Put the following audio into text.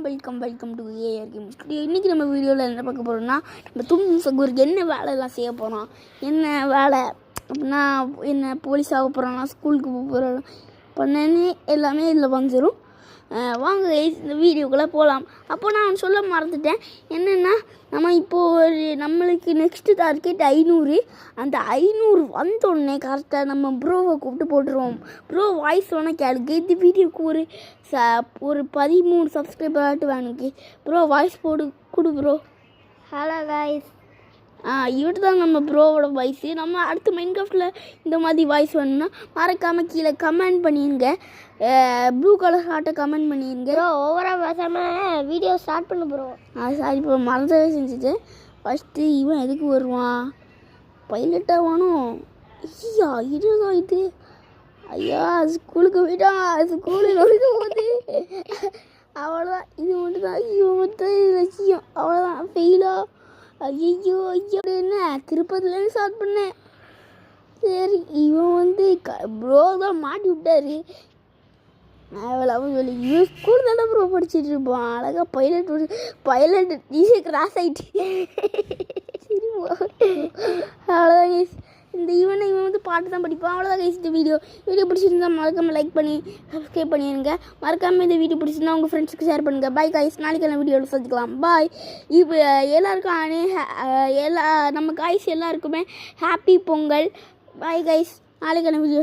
Welcome to AR games studio. இன்றைக்கி நம்ம வீடியோவில் என்ன பார்க்க போகிறோம்னா, நம்ம தும் சகூருக்கு என்ன வேலைலாம் செய்ய போகிறோம், என்ன வேலை அப்படின்னா என்ன போலீஸ் ஆக போகிறோம்னா, ஸ்கூலுக்கு போக போகிறோம் பண்ணேன்னு எல்லாமே இதில் வந்துடும். வாங்க இந்த வீடியோக்குள்ளே போகலாம். அப்போ நான் சொல்ல மறந்துட்டேன், என்னென்னா நம்ம இப்போது நம்மளுக்கு நெக்ஸ்ட்டு டார்கெட் 500. அந்த 500 வந்தோடனே கரெக்டாக நம்ம ப்ரோவை கூப்பிட்டு போட்டுருவோம். ப்ரோ வாய்ஸ் வேணால் கேளுக்கு. இந்த வீடியோக்கு ஒரு 13 சப்ஸ்கிரைபர் ஆகிட்டு வேணுக்கு. ப்ரோ வாய்ஸ் கொடு ப்ரோ. ஹலோ காய்ஸ், இவட்டு தான் நம்ம ப்ரோவோட வாய்ஸு. நம்ம அடுத்த மைன்கிராஃப்டில் இந்த மாதிரி வாய்ஸ் வேணும்னா மறக்காமல் கீழே கமெண்ட் பண்ணிடுங்க. ப்ளூ கலர் ஹார்ட்டை கமெண்ட் பண்ணிடுங்க. ப்ரோ ஓவராக பேசாமல் வீடியோ ஸ்டார்ட் பண்ண போகிறோம். சாரி இப்போ மறந்தவே செஞ்சுட்டு. ஃபஸ்ட்டு இவன் எதுக்கு வருவான்? பைலட்டாக வேணும். ஐயா இதுதான் இது. ஐயா ஸ்கூலுக்கு போயிட்டான். ஸ்கூலுக்கு போகுது. அவ்வளோதான், இது மட்டும் தான் இவன் மட்டும் லட்சியம். அவ்வளோதான், ஃபெயிலா. ஐயோ என்ன திருப்பதிலேருந்து ஸ்டார்ட் பண்ணேன். சரி இவன் ப்ரோ தான் மாட்டி விட்டாரு. அவன் சொல்லி இவன் ஸ்கூல் தானே ப்ரோ படிச்சுட்டு இருப்பான். அழகாக பைலட் ஈஸியாக கிராஸ் ஆகிட்டு. சரி அவ்வளோதான் கைஸ். இவன் பாட்டு தான் படிப்பான். அவ்வளோதான் கைஸ். இந்த வீடியோ பிடிச்சிருந்தா மறக்காமல் லைக் பண்ணி சப்ஸ்கிரைப் பண்ணிடுங்க. மறக்காமல் இந்த வீடியோ பிடிச்சிருந்தா உங்கள் ஃப்ரெண்ட்ஸுக்கு ஷேர் பண்ணுங்கள். பாய் கைஸ், நாளைக்கான வீடியோவில் சந்திக்கலாம். பாய். இப்போ எல்லாருக்கும் நம்ம காய்ஸ் எல்லாருக்குமே ஹாப்பி பொங்கல். பாய் கைஸ், நாளைக்கான வீடியோ